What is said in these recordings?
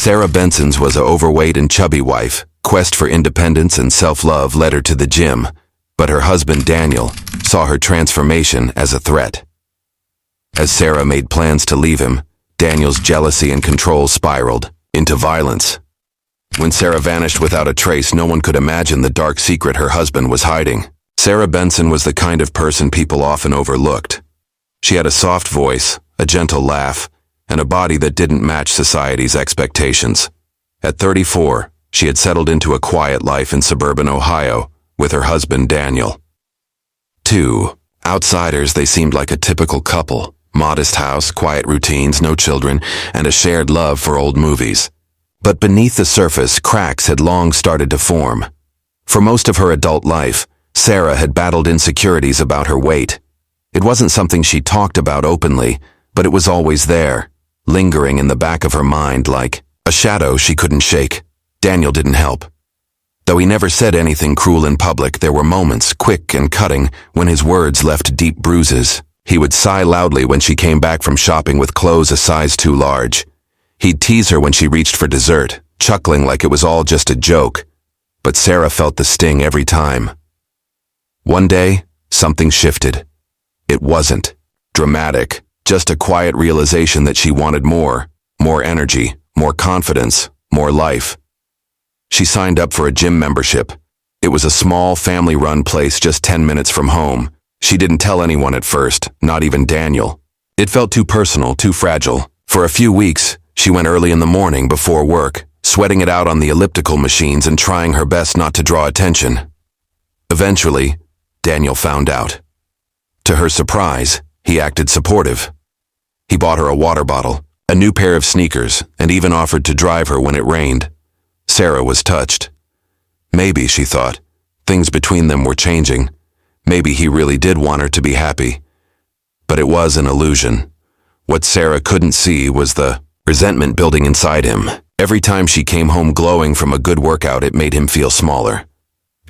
Sarah Benson's was a overweight and chubby wife. Quest for independence and self-love led her to the gym, but her husband Daniel saw her transformation as a threat. As Sarah made plans to leave him, Daniel's jealousy and control spiraled into violence. When Sarah vanished without a trace, no one could imagine the dark secret her husband was hiding. Sarah Benson was the kind of person people often overlooked. She had a soft voice, a gentle laugh, and a body that didn't match society's expectations. At 34, she had settled into a quiet life in suburban Ohio with her husband Daniel. To outsiders, they seemed like a typical couple. Modest house, quiet routines, no children, and a shared love for old movies. But beneath the surface, cracks had long started to form. For most of her adult life, Sarah had battled insecurities about her weight. It wasn't something she talked about openly, but it was always there, lingering in the back of her mind like a shadow she couldn't shake. Daniel didn't help. Though he never said anything cruel in public, there were moments, quick and cutting, when his words left deep bruises. He would sigh loudly when she came back from shopping with clothes a size too large. He'd tease her when she reached for dessert, chuckling like it was all just a joke. But Sarah felt the sting every time. One day, something shifted. It wasn't dramatic, just a quiet realization that she wanted more energy, more confidence, more life. She signed up for a gym membership. It was a small, family-run place just 10 minutes from home. She didn't tell anyone at first, not even Daniel. It felt too personal, too fragile. For a few weeks, she went early in the morning before work, sweating it out on the elliptical machines and trying her best not to draw attention. Eventually, Daniel found out. To her surprise, he acted supportive. He bought her a water bottle, a new pair of sneakers, and even offered to drive her when it rained. Sarah was touched. Maybe, she thought, things between them were changing. Maybe he really did want her to be happy. But it was an illusion. What Sarah couldn't see was the resentment building inside him. Every time she came home glowing from a good workout, it made him feel smaller.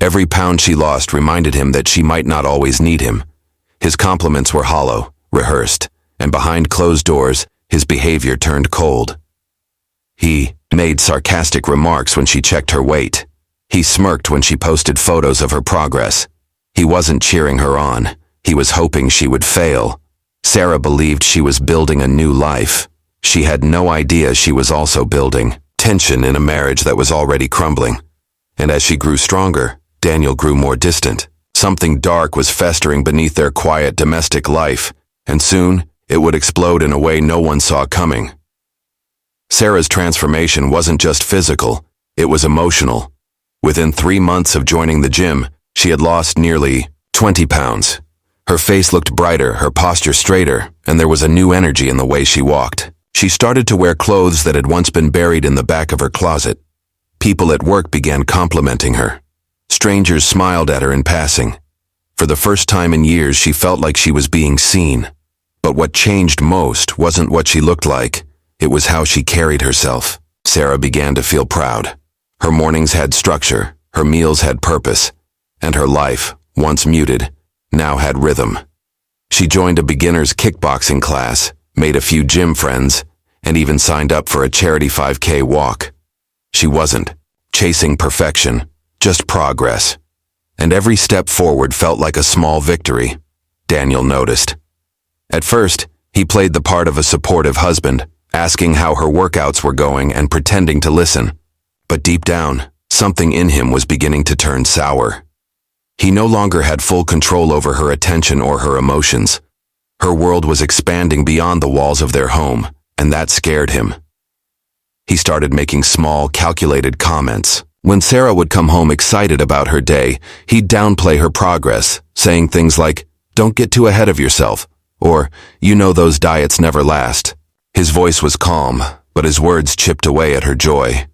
Every pound she lost reminded him that she might not always need him. His compliments were hollow, rehearsed, and behind closed doors, his behavior turned cold. He made sarcastic remarks when she checked her weight. He smirked when she posted photos of her progress. He wasn't cheering her on. He was hoping she would fail. Sarah believed she was building a new life. She had no idea she was also building tension in a marriage that was already crumbling. And as she grew stronger, Daniel grew more distant. Something dark was festering beneath their quiet domestic life, and soon it would explode in a way no one saw coming. Sarah's transformation wasn't just physical, it was emotional. Within 3 months of joining the gym, she had lost nearly 20 pounds. Her face looked brighter, her posture straighter, and there was a new energy in the way she walked. She started to wear clothes that had once been buried in the back of her closet. People at work began complimenting her. Strangers smiled at her in passing. For the first time in years, she felt like she was being seen. But what changed most wasn't what she looked like. It was how she carried herself. Sarah began to feel proud. Her mornings had structure, her meals had purpose, and her life, once muted, now had rhythm. She joined a beginner's kickboxing class, made a few gym friends, and even signed up for a charity 5K walk. She wasn't chasing perfection, just progress. And every step forward felt like a small victory, Daniel noticed. At first, he played the part of a supportive husband, asking how her workouts were going and pretending to listen. But deep down, something in him was beginning to turn sour. He no longer had full control over her attention or her emotions. Her world was expanding beyond the walls of their home, and that scared him. He started making small, calculated comments. When Sarah would come home excited about her day, he'd downplay her progress, saying things like, "Don't get too ahead of yourself," or, "You know those diets never last." His voice was calm, but his words chipped away at her joy.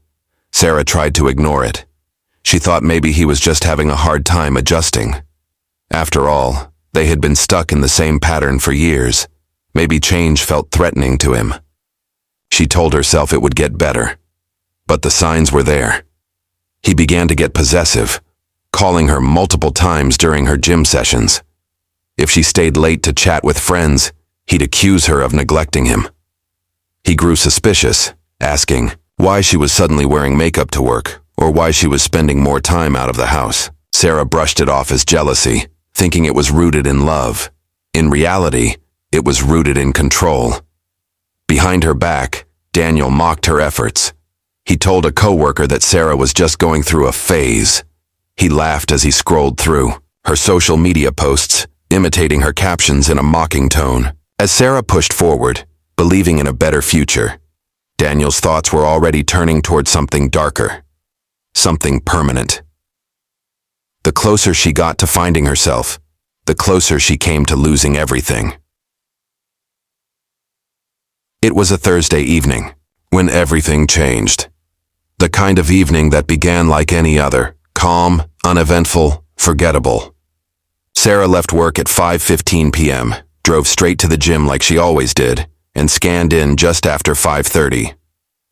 Sarah tried to ignore it. She thought maybe he was just having a hard time adjusting. After all, they had been stuck in the same pattern for years. Maybe change felt threatening to him. She told herself it would get better. But the signs were there. He began to get possessive, calling her multiple times during her gym sessions. If she stayed late to chat with friends, he'd accuse her of neglecting him. He grew suspicious, asking, Why she was suddenly wearing makeup to work, or why she was spending more time out of the house. Sarah brushed it off as jealousy, thinking it was rooted in love. In reality, it was rooted in control. Behind her back, Daniel mocked her efforts. He told a coworker that Sarah was just going through a phase. He laughed as he scrolled through her social media posts, imitating her captions in a mocking tone. As Sarah pushed forward, believing in a better future, Daniel's thoughts were already turning towards something darker, something permanent. The closer she got to finding herself, the closer she came to losing everything. It was a Thursday evening, when everything changed. The kind of evening that began like any other, calm, uneventful, forgettable. Sarah left work at 5:15 p.m., drove straight to the gym like she always did, and scanned in just after 5:30.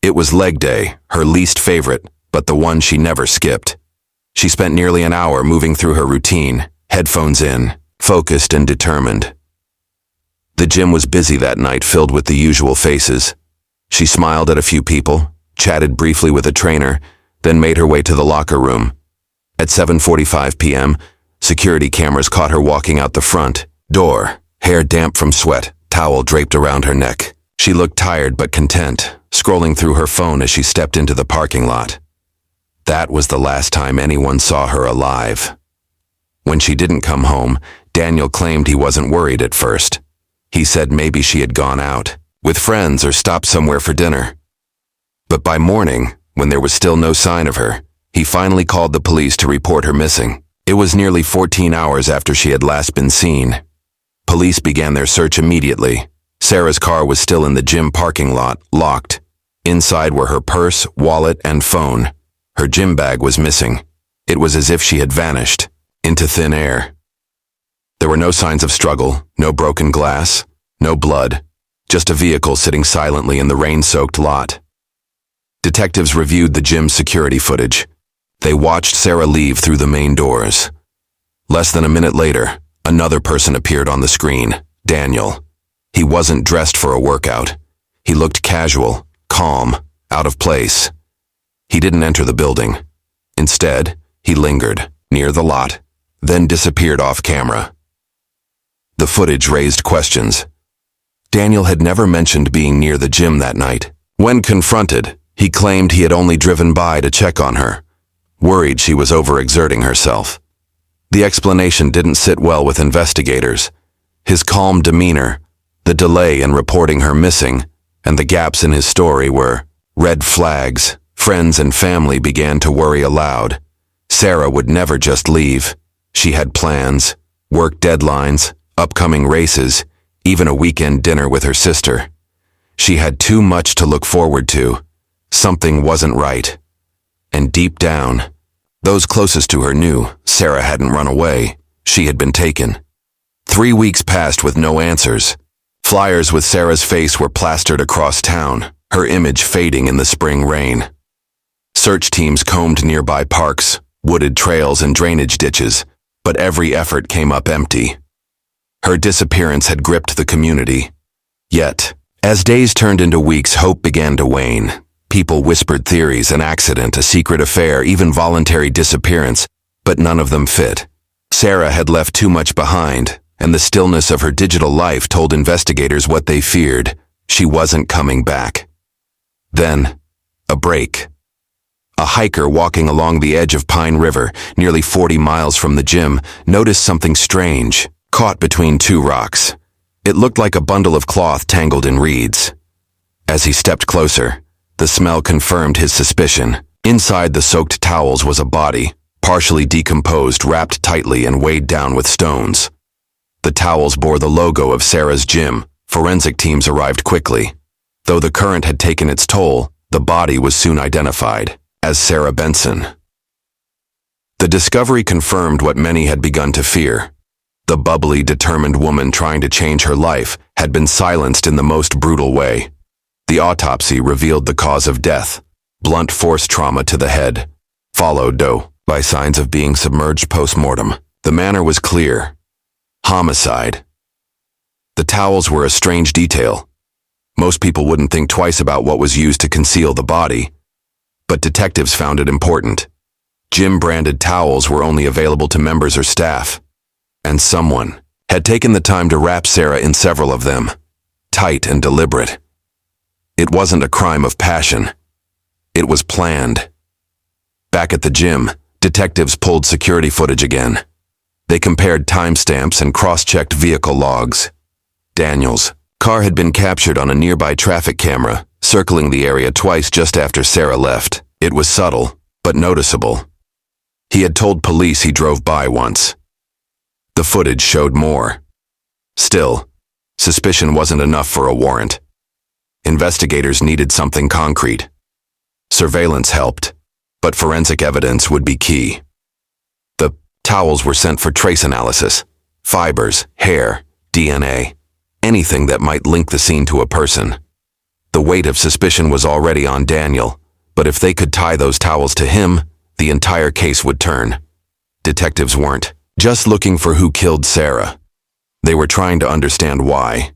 It was leg day, her least favorite, but the one she never skipped. She spent nearly an hour moving through her routine, headphones in, focused and determined. The gym was busy that night, filled with the usual faces. She smiled at a few people, chatted briefly with a trainer, then made her way to the locker room. At 7:45 p.m., security cameras caught her walking out the front door, hair damp from sweat, towel draped around her neck. She looked tired but content, scrolling through her phone as she stepped into the parking lot. That was the last time anyone saw her alive. When she didn't come home, Daniel claimed he wasn't worried at first. He said maybe she had gone out, with friends or stopped somewhere for dinner. But by morning, when there was still no sign of her, he finally called the police to report her missing. It was nearly 14 hours after she had last been seen. Police began their search immediately. Sarah's car was still in the gym parking lot, locked. Inside were her purse, wallet, and phone. Her gym bag was missing. It was as if she had vanished, into thin air. There were no signs of struggle, no broken glass, no blood, just a vehicle sitting silently in the rain-soaked lot. Detectives reviewed the gym's security footage. They watched Sarah leave through the main doors. Less than a minute later, another person appeared on the screen, Daniel. He wasn't dressed for a workout. He looked casual, calm, out of place. He didn't enter the building. Instead, he lingered, near the lot, then disappeared off camera. The footage raised questions. Daniel had never mentioned being near the gym that night. When confronted, he claimed he had only driven by to check on her, worried she was overexerting herself. The explanation didn't sit well with investigators. His calm demeanor, the delay in reporting her missing, and the gaps in his story were red flags. Friends and family began to worry aloud. Sarah would never just leave. She had plans, work deadlines, upcoming races, even a weekend dinner with her sister. She had too much to look forward to. Something wasn't right. And deep down, those closest to her knew Sarah hadn't run away. She had been taken. 3 weeks passed with no answers. Flyers with Sarah's face were plastered across town, her image fading in the spring rain. Search teams combed nearby parks, wooded trails, and drainage ditches, but every effort came up empty. Her disappearance had gripped the community. Yet, as days turned into weeks, hope began to wane. People whispered theories, an accident, a secret affair, even voluntary disappearance, but none of them fit. Sarah had left too much behind, and the stillness of her digital life told investigators what they feared. She wasn't coming back. Then, a break. A hiker walking along the edge of Pine River, nearly 40 miles from the gym, noticed something strange, caught between two rocks. It looked like a bundle of cloth tangled in reeds. As he stepped closer, the smell confirmed his suspicion. Inside the soaked towels was a body, partially decomposed, wrapped tightly and weighed down with stones. The towels bore the logo of Sarah's gym. Forensic teams arrived quickly. Though the current had taken its toll, the body was soon identified as Sarah Benson. The discovery confirmed what many had begun to fear. The bubbly, determined woman trying to change her life had been silenced in the most brutal way. The autopsy revealed the cause of death, blunt force trauma to the head, followed, though, by signs of being submerged post-mortem. The manner was clear. Homicide. The towels were a strange detail. Most people wouldn't think twice about what was used to conceal the body, but detectives found it important. Gym-branded towels were only available to members or staff, and someone had taken the time to wrap Sarah in several of them, tight and deliberate. It wasn't a crime of passion. It was planned. Back at the gym, detectives pulled security footage again. They compared timestamps and cross-checked vehicle logs. Daniel's car had been captured on a nearby traffic camera, circling the area twice just after Sarah left. It was subtle, but noticeable. He had told police he drove by once. The footage showed more. Still, suspicion wasn't enough for a warrant. Investigators needed something concrete. Surveillance helped, but forensic evidence would be key. The towels were sent for trace analysis: fibers, hair, DNA, anything that might link the scene to a person. The weight of suspicion was already on Daniel, but if they could tie those towels to him, the entire case would turn. Detectives weren't just looking for who killed Sarah. They were trying to understand why.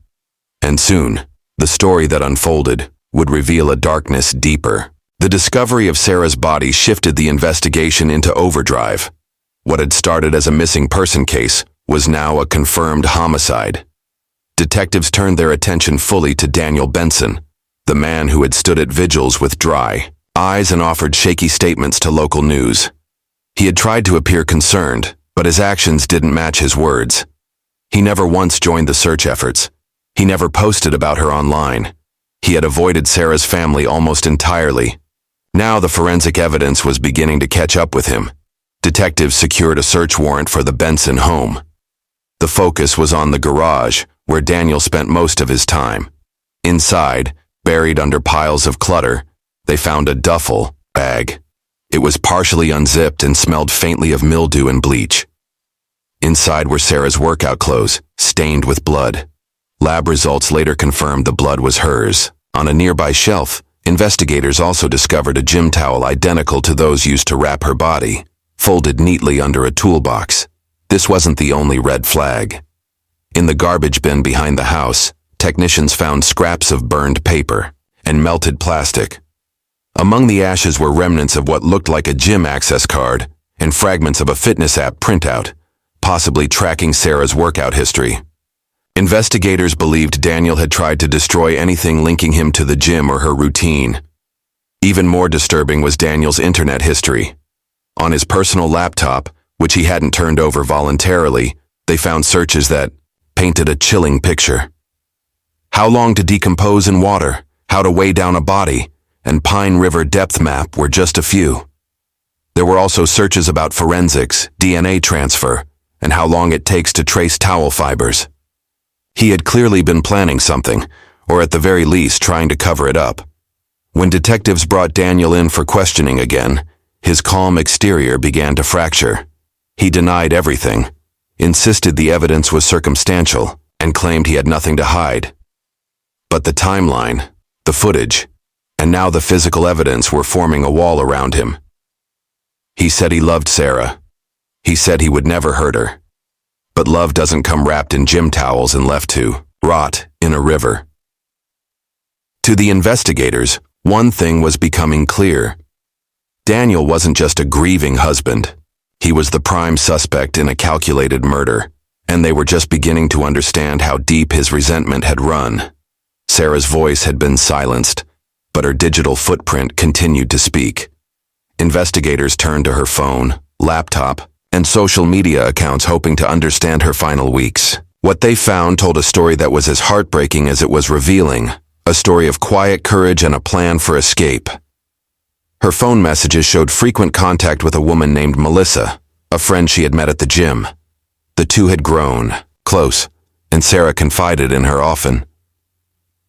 And soon, the story that unfolded would reveal a darkness deeper. The discovery of Sarah's body shifted the investigation into overdrive. What had started as a missing person case was now a confirmed homicide. Detectives turned their attention fully to Daniel Benson, the man who had stood at vigils with dry eyes and offered shaky statements to local news. He had tried to appear concerned, but his actions didn't match his words. He never once joined the search efforts. He never posted about her online. He had avoided Sarah's family almost entirely. Now the forensic evidence was beginning to catch up with him. Detectives secured a search warrant for the Benson home. The focus was on the garage, where Daniel spent most of his time. Inside, buried under piles of clutter, they found a duffel bag. It was partially unzipped and smelled faintly of mildew and bleach. Inside were Sarah's workout clothes, stained with blood. Lab results later confirmed the blood was hers. On a nearby shelf, investigators also discovered a gym towel identical to those used to wrap her body, folded neatly under a toolbox. This wasn't the only red flag. In the garbage bin behind the house, technicians found scraps of burned paper and melted plastic. Among the ashes were remnants of what looked like a gym access card and fragments of a fitness app printout, possibly tracking Sarah's workout history. Investigators believed Daniel had tried to destroy anything linking him to the gym or her routine. Even more disturbing was Daniel's internet history. On his personal laptop, which he hadn't turned over voluntarily, they found searches that painted a chilling picture. How long to decompose in water, how to weigh down a body, and Pine River depth map were just a few. There were also searches about forensics, DNA transfer, and how long it takes to trace towel fibers. He had clearly been planning something, or at the very least trying to cover it up. When detectives brought Daniel in for questioning again, his calm exterior began to fracture. He denied everything, insisted the evidence was circumstantial, and claimed he had nothing to hide. But the timeline, the footage, and now the physical evidence were forming a wall around him. He said he loved Sarah. He said he would never hurt her. But love doesn't come wrapped in gym towels and left to rot in a river. To the investigators, one thing was becoming clear. Daniel wasn't just a grieving husband. He was the prime suspect in a calculated murder, and they were just beginning to understand how deep his resentment had run. Sarah's voice had been silenced, but her digital footprint continued to speak. Investigators turned to her phone, laptop, and social media accounts hoping to understand her final weeks. What they found told a story that was as heartbreaking as it was revealing, a story of quiet courage and a plan for escape. Her phone messages showed frequent contact with a woman named Melissa, a friend she had met at the gym. The two had grown close, and Sarah confided in her often.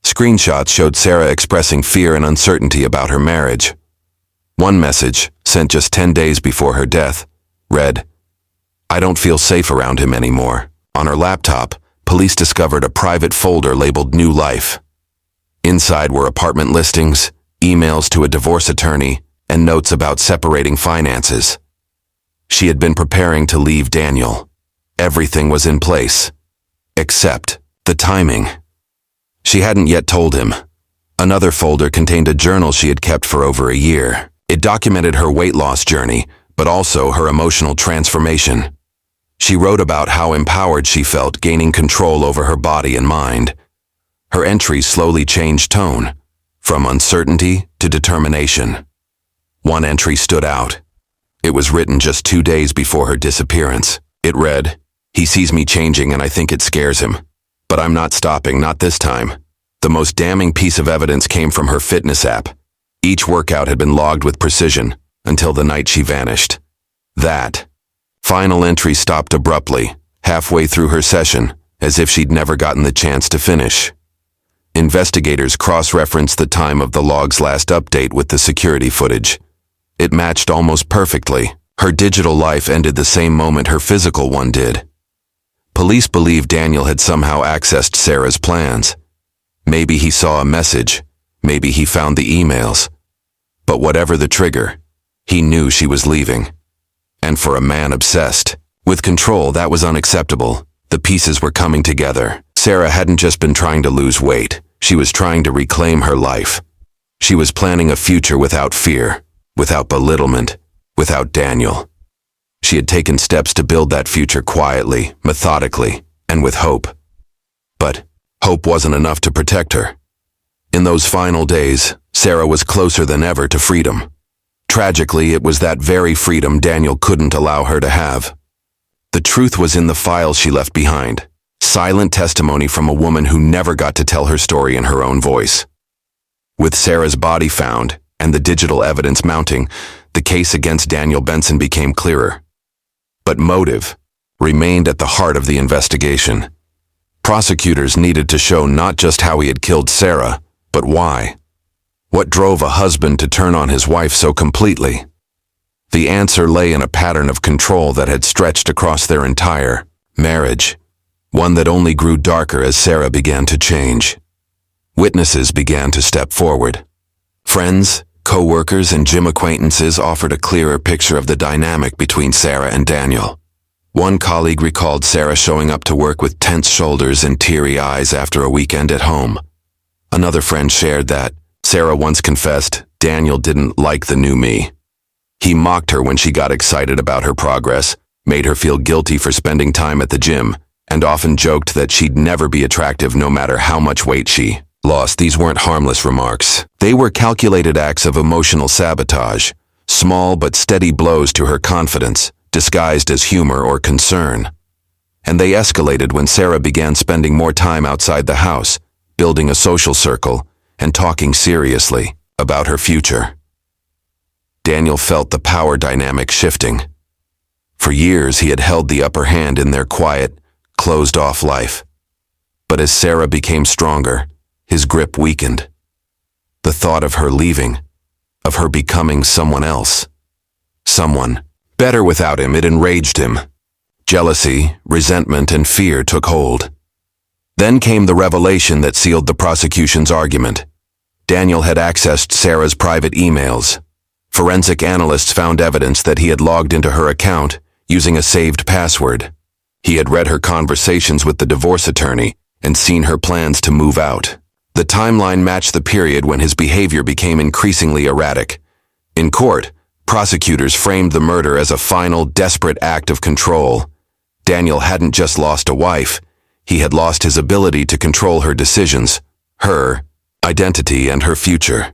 Screenshots showed Sarah expressing fear and uncertainty about her marriage. One message, sent just 10 days before her death, read, "I don't feel safe around him anymore." On her laptop, police discovered a private folder labeled New Life. Inside were apartment listings, emails to a divorce attorney, and notes about separating finances. She had been preparing to leave Daniel. Everything was in place, except the timing. She hadn't yet told him. Another folder contained a journal she had kept for over a year. It documented her weight loss journey, but also her emotional transformation. She wrote about how empowered she felt, gaining control over her body and mind. Her entries slowly changed tone, from uncertainty to determination. One entry stood out. It was written just 2 days before her disappearance. It read, "He sees me changing and I think it scares him. But I'm not stopping, not this time." The most damning piece of evidence came from her fitness app. Each workout had been logged with precision, until the night she vanished. That final entry stopped abruptly, halfway through her session, as if she'd never gotten the chance to finish. Investigators cross-referenced the time of the log's last update with the security footage. It matched almost perfectly. Her digital life ended the same moment her physical one did. Police believe Daniel had somehow accessed Sarah's plans. Maybe he saw a message, maybe he found the emails. But whatever the trigger, he knew she was leaving. And for a man obsessed with control, that was unacceptable. The pieces were coming together. Sarah hadn't just been trying to lose weight, she was trying to reclaim her life. She was planning a future without fear, without belittlement, without Daniel. She had taken steps to build that future quietly, methodically, and with hope. But hope wasn't enough to protect her. In those final days, Sarah was closer than ever to freedom. Tragically, it was that very freedom Daniel couldn't allow her to have. The truth was in the files she left behind. Silent testimony from a woman who never got to tell her story in her own voice. With Sarah's body found, and the digital evidence mounting, the case against Daniel Benson became clearer. But motive remained at the heart of the investigation. Prosecutors needed to show not just how he had killed Sarah, but why. What drove a husband to turn on his wife so completely? The answer lay in a pattern of control that had stretched across their entire marriage, one that only grew darker as Sarah began to change. Witnesses began to step forward. Friends, co-workers, and gym acquaintances offered a clearer picture of the dynamic between Sarah and Daniel. One colleague recalled Sarah showing up to work with tense shoulders and teary eyes after a weekend at home. Another friend shared that Sarah once confessed Daniel didn't like the new me. He mocked her when she got excited about her progress, made her feel guilty for spending time at the gym, and often joked that she'd never be attractive no matter how much weight she lost. These weren't harmless remarks. They were calculated acts of emotional sabotage, small but steady blows to her confidence, disguised as humor or concern. And they escalated when Sarah began spending more time outside the house, building a social circle, and talking seriously about her future. Daniel felt the power dynamic shifting. For years, he had held the upper hand in their quiet, closed-off life. But as Sarah became stronger, his grip weakened. The thought of her leaving, of her becoming someone else, someone better without him, it enraged him. Jealousy, resentment, and fear took hold. Then came the revelation that sealed the prosecution's argument. Daniel had accessed Sarah's private emails. Forensic analysts found evidence that he had logged into her account using a saved password. He had read her conversations with the divorce attorney and seen her plans to move out. The timeline matched the period when his behavior became increasingly erratic. In court, prosecutors framed the murder as a final, desperate act of control. Daniel hadn't just lost a wife, he had lost his ability to control her decisions, her identity, and her future.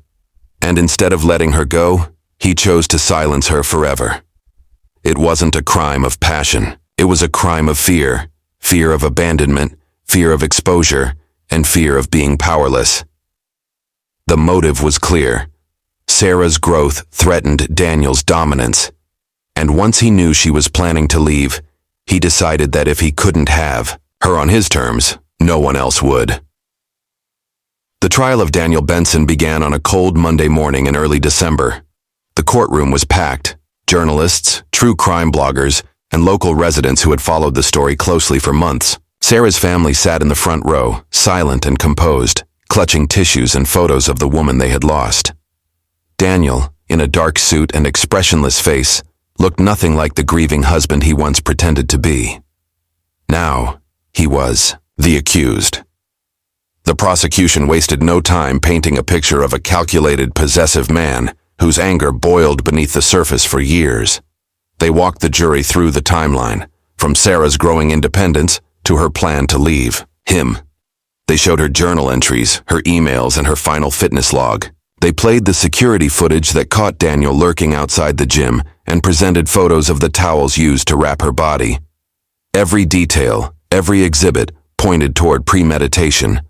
And instead of letting her go, he chose to silence her forever. It wasn't a crime of passion, it was a crime of fear. Fear of abandonment, fear of exposure, and fear of being powerless. The motive was clear. Sarah's growth threatened Daniel's dominance. And once he knew she was planning to leave, he decided that if he couldn't have her on his terms, no one else would. The trial of Daniel Benson began on a cold Monday morning in early December. The courtroom was packed. Journalists, true crime bloggers, and local residents who had followed the story closely for months. Sarah's family sat in the front row, silent and composed, clutching tissues and photos of the woman they had lost. Daniel, in a dark suit and expressionless face, looked nothing like the grieving husband he once pretended to be. Now, he was the accused. The prosecution wasted no time painting a picture of a calculated, possessive man whose anger boiled beneath the surface for years. They walked the jury through the timeline, from Sarah's growing independence to her plan to leave him. They showed her journal entries, her emails, and her final fitness log. They played the security footage that caught Daniel lurking outside the gym and presented photos of the towels used to wrap her body. Every detail, every exhibit pointed toward premeditation.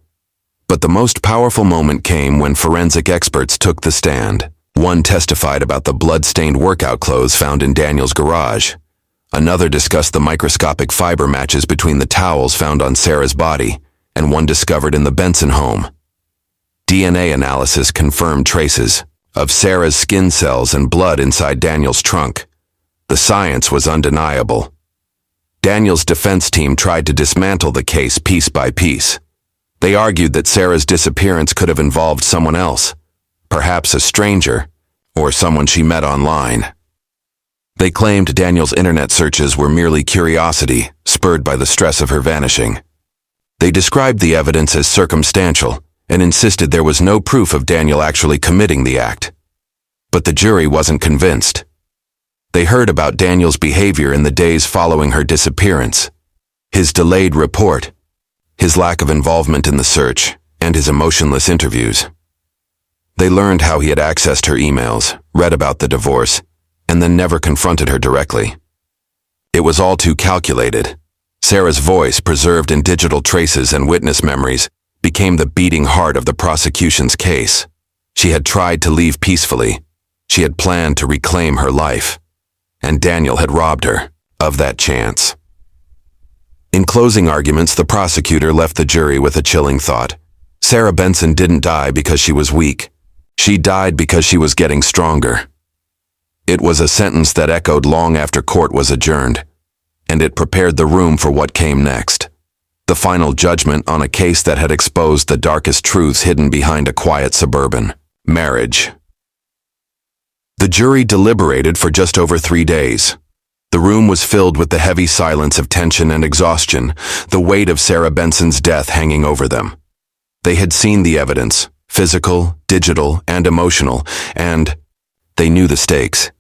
But the most powerful moment came when forensic experts took the stand. One testified about the blood-stained workout clothes found in Daniel's garage. Another discussed the microscopic fiber matches between the towels found on Sarah's body and one discovered in the Benson home. DNA analysis confirmed traces of Sarah's skin cells and blood inside Daniel's trunk. The science was undeniable. Daniel's defense team tried to dismantle the case piece by piece. They argued that Sarah's disappearance could have involved someone else, perhaps a stranger, or someone she met online. They claimed Daniel's internet searches were merely curiosity, spurred by the stress of her vanishing. They described the evidence as circumstantial and insisted there was no proof of Daniel actually committing the act. But the jury wasn't convinced. They heard about Daniel's behavior in the days following her disappearance, his delayed report, his lack of involvement in the search, and his emotionless interviews. They learned how he had accessed her emails, read about the divorce, and then never confronted her directly. It was all too calculated. Sarah's voice, preserved in digital traces and witness memories, became the beating heart of the prosecution's case. She had tried to leave peacefully. She had planned to reclaim her life. And Daniel had robbed her of that chance. In closing arguments, the prosecutor left the jury with a chilling thought. Sarah Benson didn't die because she was weak. She died because she was getting stronger. It was a sentence that echoed long after court was adjourned, and it prepared the room for what came next. The final judgment on a case that had exposed the darkest truths hidden behind a quiet suburban marriage. The jury deliberated for just over 3 days. The room was filled with the heavy silence of tension and exhaustion, the weight of Sarah Benson's death hanging over them. They had seen the evidence, physical, digital, and emotional, and they knew the stakes.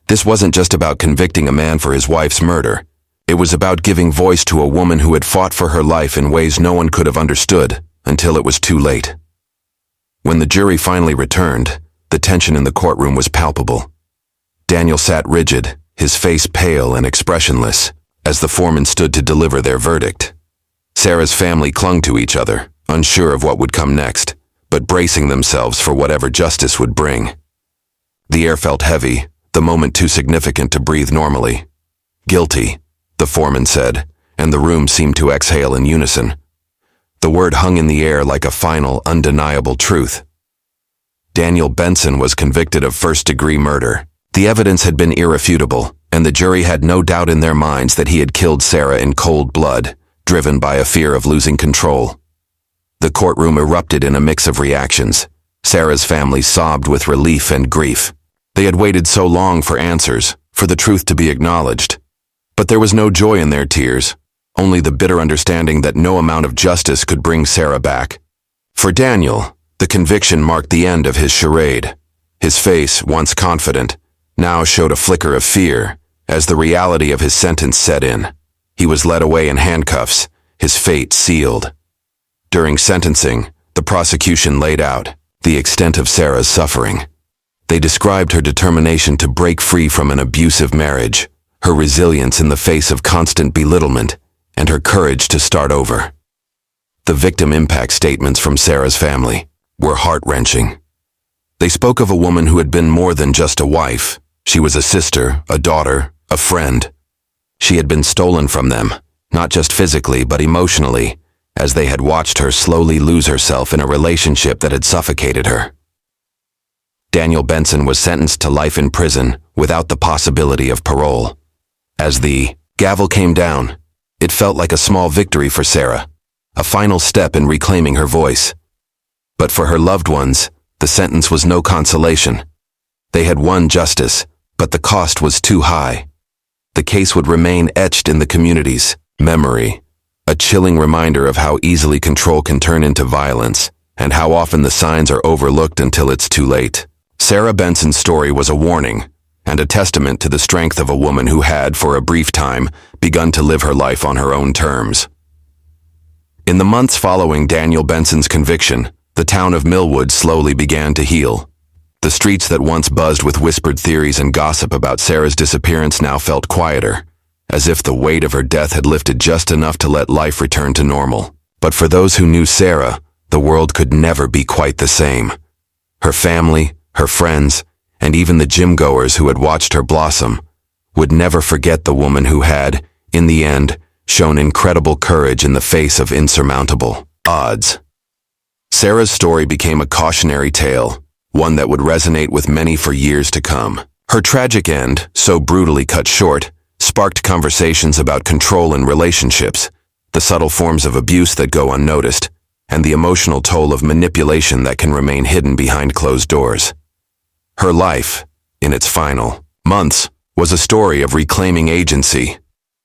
This wasn't just about convicting a man for his wife's murder. It was about giving voice to a woman who had fought for her life in ways no one could have understood until it was too late. When the jury finally returned, the tension in the courtroom was palpable. Daniel sat rigid, his face pale and expressionless, as the foreman stood to deliver their verdict. Sarah's family clung to each other, unsure of what would come next, but bracing themselves for whatever justice would bring. The air felt heavy, the moment too significant to breathe normally. Guilty, the foreman said, and the room seemed to exhale in unison. The word hung in the air like a final, undeniable truth. Daniel Benson was convicted of first-degree murder. The evidence had been irrefutable, and the jury had no doubt in their minds that he had killed Sarah in cold blood, driven by a fear of losing control. The courtroom erupted in a mix of reactions. Sarah's family sobbed with relief and grief. They had waited so long for answers, for the truth to be acknowledged. But there was no joy in their tears, only the bitter understanding that no amount of justice could bring Sarah back. For Daniel, the conviction marked the end of his charade. His face, once confident, now showed a flicker of fear as the reality of his sentence set in. He was led away in handcuffs, his fate sealed. During sentencing, the prosecution laid out the extent of Sarah's suffering. They described her determination to break free from an abusive marriage, her resilience in the face of constant belittlement, and her courage to start over. The victim impact statements from Sarah's family were heart-wrenching. They spoke of a woman who had been more than just a wife. She was a sister, a daughter, a friend. She had been stolen from them, not just physically but emotionally, as they had watched her slowly lose herself in a relationship that had suffocated her. Daniel Benson was sentenced to life in prison without the possibility of parole. As the gavel came down, it felt like a small victory for Sarah, a final step in reclaiming her voice. But for her loved ones, the sentence was no consolation. They had won justice, but the cost was too high. The case would remain etched in the community's memory, a chilling reminder of how easily control can turn into violence, and how often the signs are overlooked until it's too late. Sarah Benson's story was a warning and a testament to the strength of a woman who had, for a brief time, begun to live her life on her own terms. In the months following Daniel Benson's conviction, the town of Millwood slowly began to heal. The streets that once buzzed with whispered theories and gossip about Sarah's disappearance now felt quieter, as if the weight of her death had lifted just enough to let life return to normal. But for those who knew Sarah, the world could never be quite the same. Her family, her friends, and even the gym-goers who had watched her blossom would never forget the woman who had, in the end, shown incredible courage in the face of insurmountable odds. Sarah's story became a cautionary tale, one that would resonate with many for years to come. Her tragic end, so brutally cut short, sparked conversations about control in relationships, the subtle forms of abuse that go unnoticed, and the emotional toll of manipulation that can remain hidden behind closed doors. Her life, in its final months, was a story of reclaiming agency,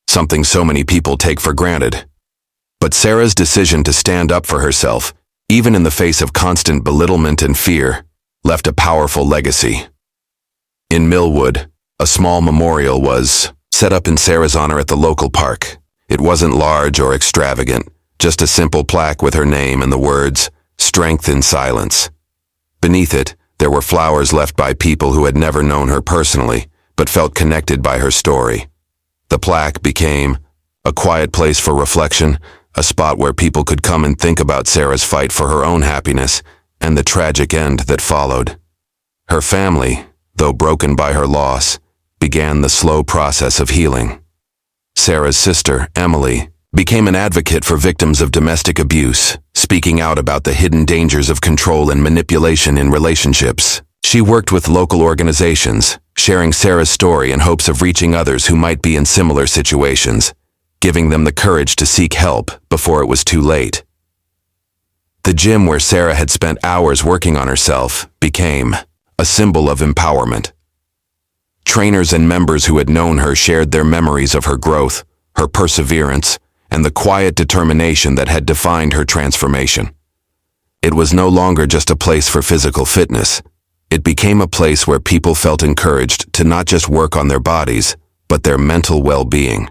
something so many people take for granted. But Sarah's decision to stand up for herself, even in the face of constant belittlement and fear, left a powerful legacy. In Millwood, a small memorial was set up in Sarah's honor at the local park. It wasn't large or extravagant, just a simple plaque with her name and the words, "Strength in Silence." Beneath it, there were flowers left by people who had never known her personally, but felt connected by her story. The plaque became a quiet place for reflection, a spot where people could come and think about Sarah's fight for her own happiness and the tragic end that followed. Her family, though broken by her loss, began the slow process of healing. Sarah's sister, Emily, became an advocate for victims of domestic abuse, speaking out about the hidden dangers of control and manipulation in relationships. She worked with local organizations, sharing Sarah's story in hopes of reaching others who might be in similar situations, giving them the courage to seek help before it was too late. The gym where Sarah had spent hours working on herself became a symbol of empowerment. Trainers and members who had known her shared their memories of her growth, her perseverance, and the quiet determination that had defined her transformation. It was no longer just a place for physical fitness. It became a place where people felt encouraged to not just work on their bodies, but their mental well-being,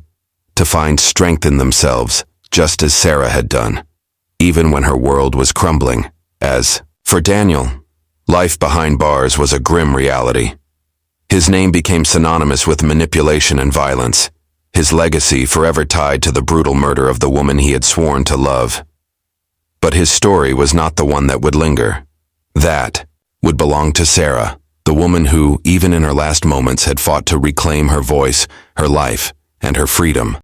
to find strength in themselves, just as Sarah had done, even when her world was crumbling. As for Daniel, life behind bars was a grim reality. His name became synonymous with manipulation and violence, his legacy forever tied to the brutal murder of the woman he had sworn to love. But his story was not the one that would linger. That would belong to Sarah, the woman who, even in her last moments, had fought to reclaim her voice, her life, and her freedom.